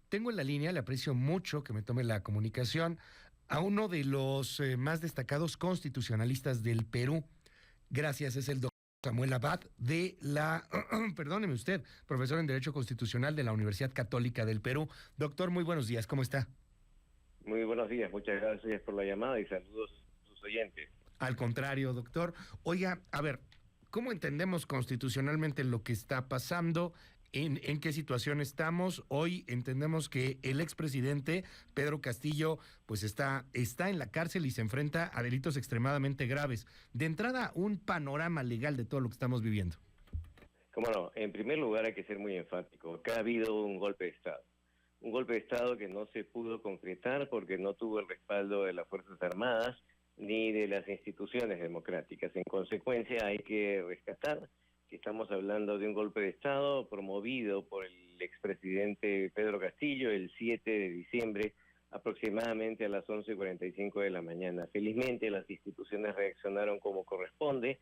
Tengo en la línea, le aprecio mucho que me tome la comunicación, a uno de los más destacados constitucionalistas del Perú. Gracias, es el doctor Samuel Abad de la, perdóneme usted, profesor en Derecho Constitucional de la Universidad Católica del Perú. Doctor, muy buenos días, ¿cómo está? Muy buenos días, muchas gracias por la llamada y saludos a sus oyentes. Al contrario, doctor. Oiga, a ver, ¿cómo entendemos constitucionalmente lo que está pasando? ¿En qué situación estamos? Hoy entendemos que el expresidente Pedro Castillo pues está en la cárcel y se enfrenta a delitos extremadamente graves. De entrada, un panorama legal de todo lo que estamos viviendo. Cómo no, en primer lugar hay que ser muy enfático. Acá ha habido un golpe de Estado. Un golpe de Estado que no se pudo concretar porque no tuvo el respaldo de las Fuerzas Armadas ni de las instituciones democráticas. En consecuencia, hay que rescatar que estamos hablando de un golpe de Estado promovido por el expresidente Pedro Castillo el 7 de diciembre, aproximadamente a las 11:45 de la mañana. Felizmente, las instituciones reaccionaron como corresponde,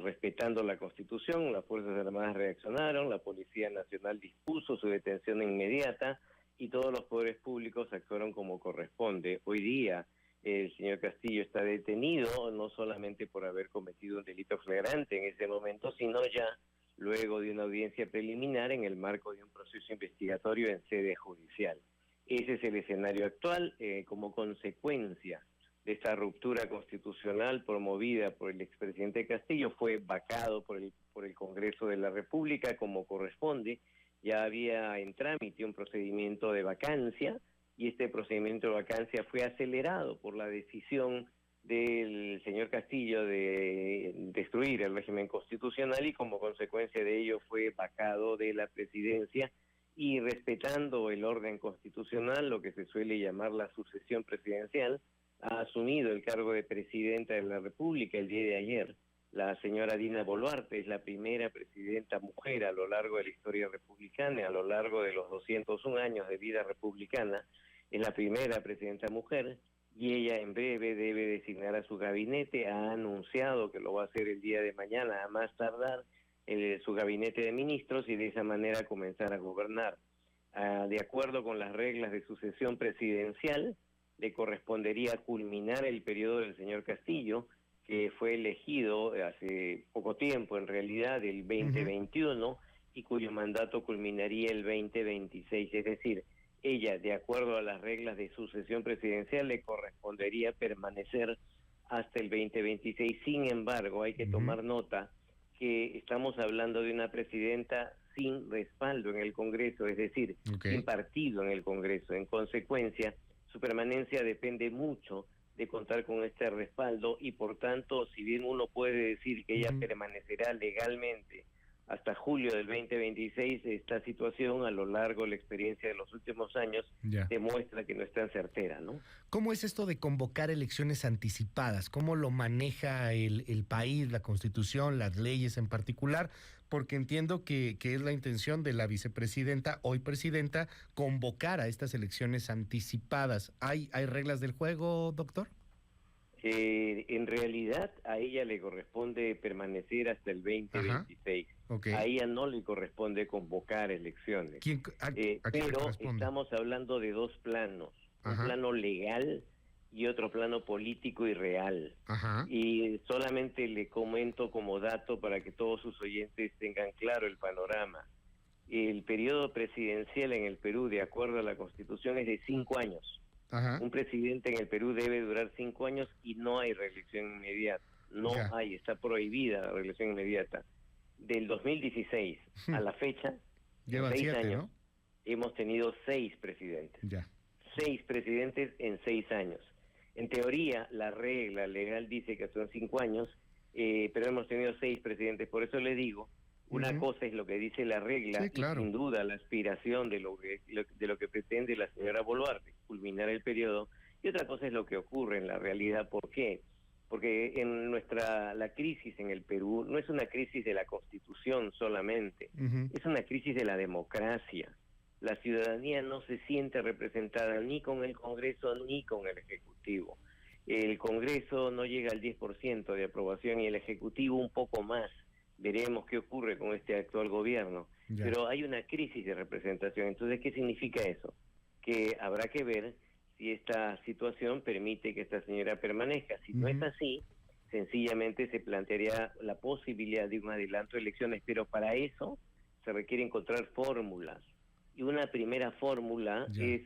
respetando la Constitución. Las Fuerzas Armadas reaccionaron, la Policía Nacional dispuso su detención inmediata y todos los poderes públicos actuaron como corresponde. Hoy día el señor Castillo está detenido no solamente por haber cometido un delito flagrante en ese momento, sino ya luego de una audiencia preliminar en el marco de un proceso investigatorio en sede judicial. Ese es el escenario actual. Como consecuencia de esta ruptura constitucional promovida por el expresidente Castillo, fue vacado por el Congreso de la República como corresponde. Ya había en trámite un procedimiento de vacancia, y este procedimiento de vacancia fue acelerado por la decisión del señor Castillo de destruir el régimen constitucional, y como consecuencia de ello fue vacado de la presidencia, y respetando el orden constitucional, lo que se suele llamar la sucesión presidencial, ha asumido el cargo de presidenta de la República el día de ayer. La señora Dina Boluarte es la primera presidenta mujer a lo largo de la historia republicana, a lo largo de los 201 años de vida republicana. Es la primera presidenta mujer y ella en breve debe designar a su gabinete. Ha anunciado que lo va a hacer el día de mañana, a más tardar, su gabinete de ministros, y de esa manera comenzar a gobernar. De acuerdo con las reglas de sucesión presidencial, le correspondería culminar el periodo del señor Castillo, que fue elegido hace poco tiempo, en realidad, el 2021, y cuyo mandato culminaría el 2026. Es decir, ella, de acuerdo a las reglas de sucesión presidencial, le correspondería permanecer hasta el 2026. Sin embargo, hay que tomar nota que estamos hablando de una presidenta sin respaldo en el Congreso, es decir, sin partido en el Congreso. En consecuencia, su permanencia depende mucho de contar con este respaldo, y por tanto, si bien uno puede decir que ella permanecerá legalmente hasta julio del 2026, esta situación a lo largo de la experiencia de los últimos años demuestra que no es tan certera, ¿no? ¿Cómo es esto de convocar elecciones anticipadas? ¿Cómo lo maneja el país, la Constitución, las leyes en particular? Porque entiendo que es la intención de la vicepresidenta, hoy presidenta, convocar a estas elecciones anticipadas. ¿Hay reglas del juego, doctor? En realidad a ella le corresponde permanecer hasta el 2026. A ella no le corresponde convocar elecciones. ¿A quién pero le corresponde? Estamos hablando de dos planos, un plano legal y otro plano político y real. Y solamente le comento como dato para que todos sus oyentes tengan claro el panorama. El periodo presidencial en el Perú, de acuerdo a la Constitución, es de 5 años. Un presidente en el Perú debe durar 5 años y no hay reelección inmediata. Está prohibida la reelección inmediata. Del 2016 a la fecha, llevan 6 7 años, ¿no? hemos tenido 6 presidentes. 6 presidentes en 6 años. En teoría, la regla legal dice que son 5 años, pero hemos tenido 6 presidentes. Por eso le digo, una cosa es lo que dice la regla, y sin duda la aspiración de lo que pretende la señora Boluarte, culminar el periodo, y otra cosa es lo que ocurre en la realidad. ¿Por qué? Porque la crisis en el Perú no es una crisis de la Constitución solamente, es una crisis de la democracia. La ciudadanía no se siente representada ni con el Congreso ni con el Ejecutivo. El Congreso no llega al 10% de aprobación y el Ejecutivo un poco más. Veremos qué ocurre con este actual gobierno. Ya. pero hay una crisis de representación. Entonces, ¿qué significa eso? Que habrá que ver si esta situación permite que esta señora permanezca. Si no es así, sencillamente se plantearía la posibilidad de un adelanto de elecciones, pero para eso se requiere encontrar fórmulas. Y una primera fórmula Ya. es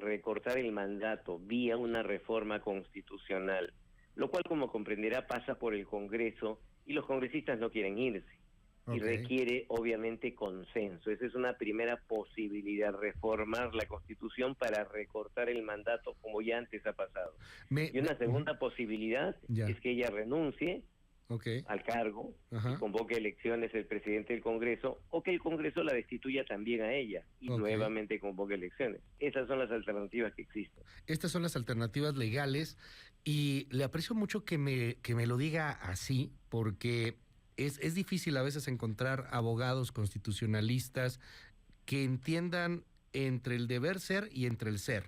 recortar el mandato vía una reforma constitucional, lo cual, como comprenderá, pasa por el Congreso y los congresistas no quieren irse. Y Ok. requiere obviamente consenso. Esa es una primera posibilidad, reformar la Constitución para recortar el mandato como ya antes ha pasado. Y una segunda posibilidad Ya. es que ella renuncie Ok. al cargo Ajá. y convoque elecciones el presidente del Congreso, o que el Congreso la destituya también a ella y Ok. nuevamente convoque elecciones. Esas son las alternativas que existen. Estas son las alternativas legales y le aprecio mucho que me lo diga así, porque es difícil a veces encontrar abogados constitucionalistas que entiendan entre el deber ser y entre el ser,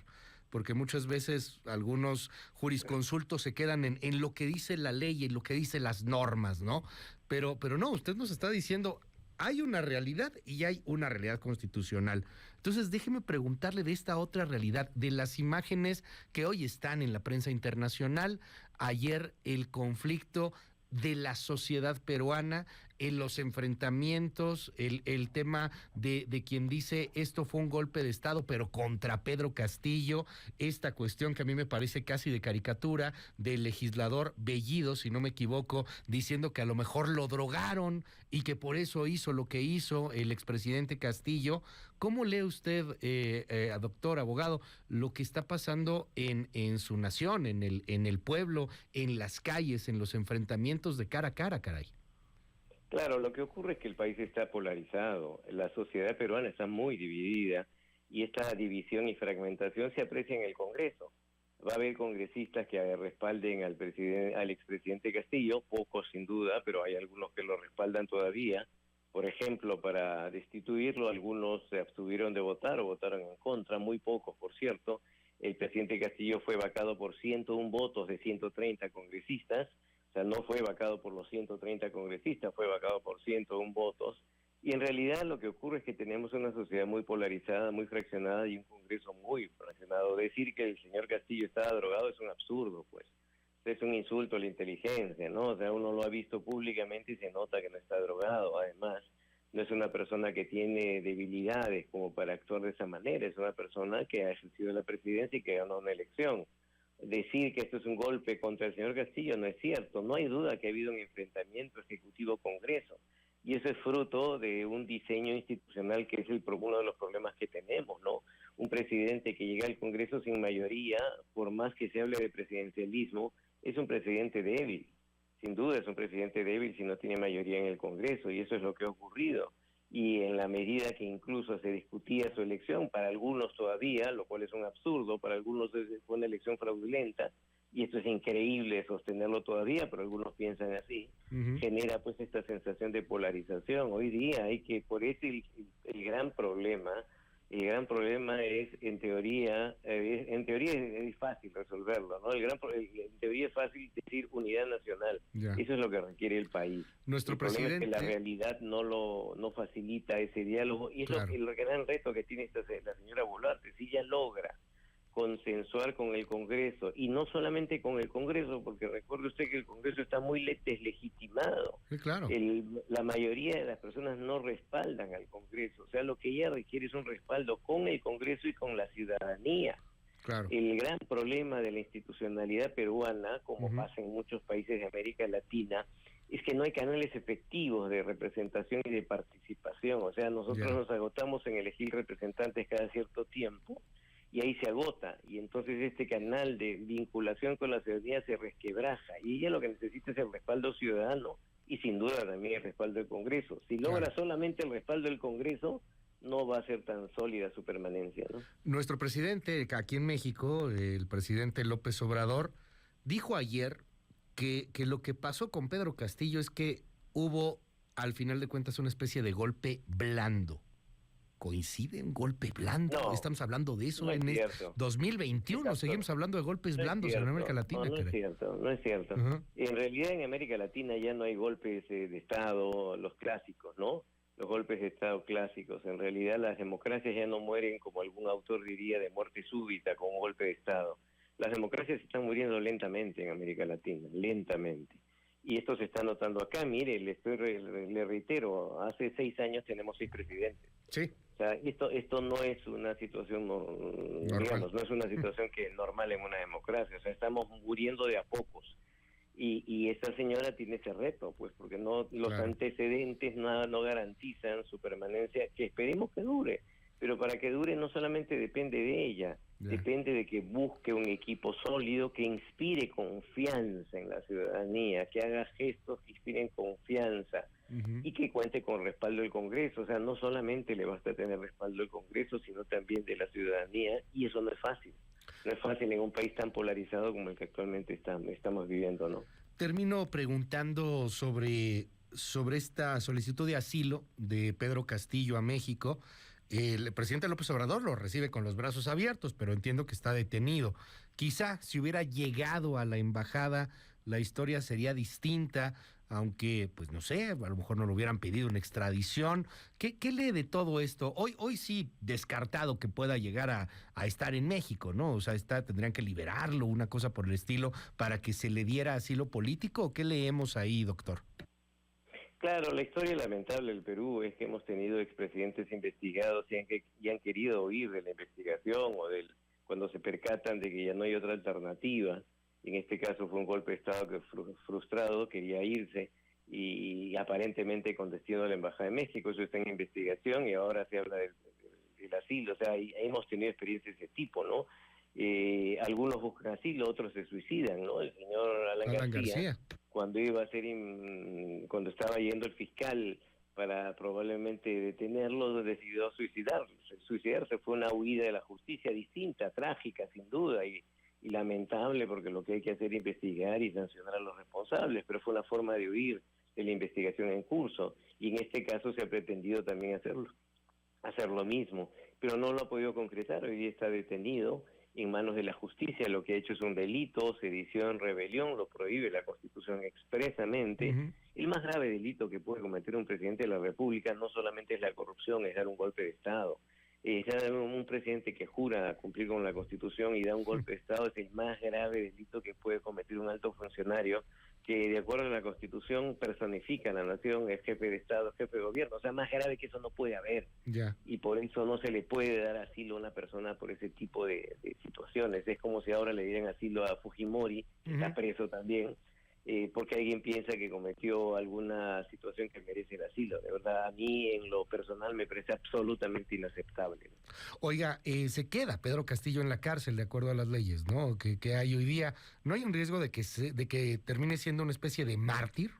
porque muchas veces algunos jurisconsultos se quedan en lo que dice la ley y en lo que dice las normas, ¿no? Pero no, usted nos está diciendo, hay una realidad y hay una realidad constitucional. Entonces, déjeme preguntarle de esta otra realidad, de las imágenes que hoy están en la prensa internacional, ayer el conflicto de la sociedad peruana, en los enfrentamientos, el tema de quien dice esto fue un golpe de Estado, pero contra Pedro Castillo, esta cuestión que a mí me parece casi de caricatura, del legislador Bellido, si no me equivoco, diciendo que a lo mejor lo drogaron y que por eso hizo lo que hizo el expresidente Castillo. ¿Cómo lee usted, doctor, abogado, lo que está pasando en su nación, en el pueblo, en las calles, en los enfrentamientos de cara a cara, caray? Claro, lo que ocurre es que el país está polarizado, la sociedad peruana está muy dividida y esta división y fragmentación se aprecia en el Congreso. Va a haber congresistas que respalden al expresidente Castillo, pocos sin duda, pero hay algunos que lo respaldan todavía. Por ejemplo, para destituirlo, algunos se abstuvieron de votar o votaron en contra, muy pocos, por cierto. El presidente Castillo fue vacado por 101 votos de 130 congresistas. O sea, no fue vacado por los 130 congresistas, fue vacado por 101 votos. Y en realidad lo que ocurre es que tenemos una sociedad muy polarizada, muy fraccionada y un Congreso muy fraccionado. Decir que el señor Castillo estaba drogado es un absurdo, pues. Es un insulto a la inteligencia, ¿no? O sea, uno lo ha visto públicamente y se nota que no está drogado. Además, no es una persona que tiene debilidades como para actuar de esa manera. Es una persona que ha ejercido la presidencia y que ganó una elección. Decir que esto es un golpe contra el señor Castillo no es cierto. No hay duda que ha habido un enfrentamiento Ejecutivo-Congreso. Y eso es fruto de un diseño institucional que es uno de los problemas que tenemos, ¿no? Un presidente que llega al Congreso sin mayoría, por más que se hable de presidencialismo, es un presidente débil. Sin duda es un presidente débil si no tiene mayoría en el Congreso, y eso es lo que ha ocurrido. Y en la medida que incluso se discutía su elección, para algunos todavía, lo cual es un absurdo, para algunos fue una elección fraudulenta, y esto es increíble sostenerlo todavía, pero algunos piensan así, genera pues esta sensación de polarización. Hoy día hay que, por eso el gran problema es, en teoría es fácil resolverlo, ¿no? En teoría es fácil decir unidad nacional. Ya. Eso es lo que requiere el país. Nuestro El problema presidente... es que la realidad no facilita ese diálogo, y es Claro. el gran reto que tiene la señora Boluarte. Si ella logra consensuar con el Congreso, y no solamente con el Congreso, porque recuerde usted que el Congreso está muy deslegitimado. Sí, claro. La mayoría de las personas no respaldan al Congreso. O sea, lo que ella requiere es un respaldo con el Congreso y con la ciudadanía. Claro. El gran problema de la institucionalidad peruana, como pasa en muchos países de América Latina, es que no hay canales efectivos de representación y de participación. O sea, nosotros nos agotamos en elegir representantes cada cierto tiempo, y ahí se agota, y entonces este canal de vinculación con la ciudadanía se resquebraja, y ella lo que necesita es el respaldo ciudadano, y sin duda también el respaldo del Congreso. Si logra solamente el respaldo del Congreso, no va a ser tan sólida su permanencia, ¿no? Nuestro presidente aquí en México, el presidente López Obrador, dijo ayer que lo que pasó con Pedro Castillo es que hubo, al final de cuentas, una especie de golpe blando. ¿Coincide un golpe blando? No, Estamos hablando de eso no es en cierto. 2021. Exacto. Seguimos hablando de golpes blandos en América Latina. No es cierto, no es cierto. En realidad en América Latina ya no hay golpes de Estado, los clásicos, ¿no? los golpes de Estado clásicos. En realidad las democracias ya no mueren, como algún autor diría, de muerte súbita con un golpe de Estado. Las democracias están muriendo lentamente en América Latina, lentamente. Y esto se está notando acá. Mire, le reitero, hace 6 años tenemos 6 presidentes. Sí. O sea, esto no es una situación, digamos, no es una situación que es normal en una democracia. O sea, estamos muriendo de a pocos. Y esta señora tiene ese reto, pues, porque no los antecedentes no garantizan su permanencia, que esperemos que dure. Pero para que dure no solamente depende de ella, depende de que busque un equipo sólido que inspire confianza en la ciudadanía, que haga gestos que inspiren confianza y que cuente con respaldo del Congreso. O sea, no solamente le basta tener respaldo del Congreso, sino también de la ciudadanía, y eso no es fácil. No es fácil en un país tan polarizado como el que actualmente estamos viviendo, ¿no? Termino preguntando sobre esta solicitud de asilo de Pedro Castillo a México. El presidente López Obrador lo recibe con los brazos abiertos, pero entiendo que está detenido. Quizá si hubiera llegado a la embajada, la historia sería distinta, aunque, pues no sé, a lo mejor no le hubieran pedido una extradición. ¿Qué lee de todo esto? Hoy sí, descartado que pueda llegar a estar en México, ¿no? O sea, tendrían que liberarlo, una cosa por el estilo, para que se le diera asilo político. ¿O qué leemos ahí, doctor? Claro, la historia lamentable del Perú es que hemos tenido expresidentes investigados y han querido huir de la investigación cuando se percatan de que ya no hay otra alternativa. En este caso fue un golpe de Estado que frustrado quería irse y aparentemente con destino a la Embajada de México. Eso está en investigación y ahora se habla del asilo. O sea, hemos tenido experiencias de ese tipo, ¿no? Algunos buscan asilo, otros se suicidan, ¿no? El señor Alan García, cuando cuando estaba yendo el fiscal para probablemente detenerlo, decidió suicidarse. Suicidarse fue una huida de la justicia distinta, trágica, sin duda, y lamentable, porque lo que hay que hacer es investigar y sancionar a los responsables, pero fue una forma de huir de la investigación en curso, y en este caso se ha pretendido también hacer lo mismo, pero no lo ha podido concretar. Hoy día está detenido en manos de la justicia. Lo que ha hecho es un delito, sedición, rebelión, lo prohíbe la Constitución expresamente. El más grave delito que puede cometer un presidente de la República no solamente es la corrupción, es dar un golpe de Estado. Un presidente que jura cumplir con la Constitución y da un golpe de Estado es el más grave delito que puede cometer un alto funcionario que, de acuerdo a la Constitución, personifica a la nación, es jefe de Estado, jefe de gobierno. O sea, más grave que eso no puede haber. Y por eso no se le puede dar asilo a una persona por ese tipo de situaciones. Es como si ahora le dieran asilo a Fujimori, que está preso también, porque alguien piensa que cometió alguna situación que merece el asilo. De verdad, a mí en lo personal me parece absolutamente inaceptable. Oiga, se queda Pedro Castillo en la cárcel de acuerdo a las leyes, ¿no? Que hay hoy día. ¿No hay un riesgo de que termine siendo una especie de mártir?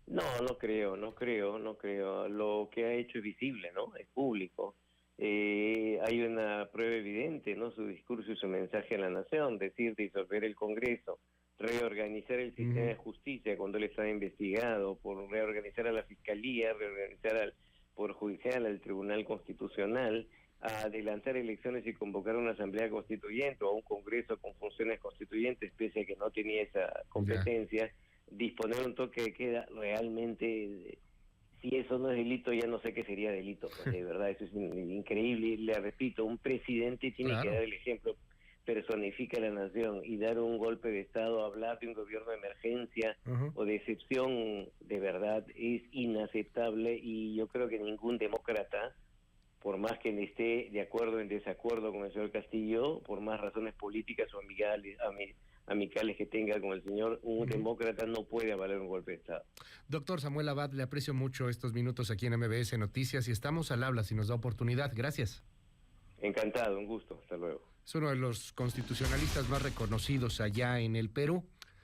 No creo. Lo que ha hecho es visible, ¿no? Es público. Hay una prueba evidente, ¿no? Su discurso y su mensaje a la nación, disolver el Congreso, reorganizar el sistema de justicia cuando él estaba investigado, por reorganizar a la Fiscalía, reorganizar al Poder Judicial, al Tribunal Constitucional, a adelantar elecciones y convocar una Asamblea Constituyente o a un Congreso con funciones constituyentes, pese a que no tenía esa competencia, disponer un toque de queda. Realmente, si eso no es delito, ya no sé qué sería delito. Pues, de verdad, eso es increíble. Le repito, un presidente tiene que dar el ejemplo, personifica a la nación, y dar un golpe de Estado, hablar de un gobierno de emergencia o de excepción, de verdad es inaceptable. Y yo creo que ningún demócrata, por más que esté de acuerdo o en desacuerdo con el señor Castillo, por más razones políticas o amicales que tenga con el señor, un demócrata no puede avalar un golpe de Estado. Doctor Samuel Abad, le aprecio mucho estos minutos aquí en MBS Noticias y estamos al habla si nos da oportunidad. Gracias. Encantado, un gusto. Hasta luego. Es uno de los constitucionalistas más reconocidos allá en el Perú.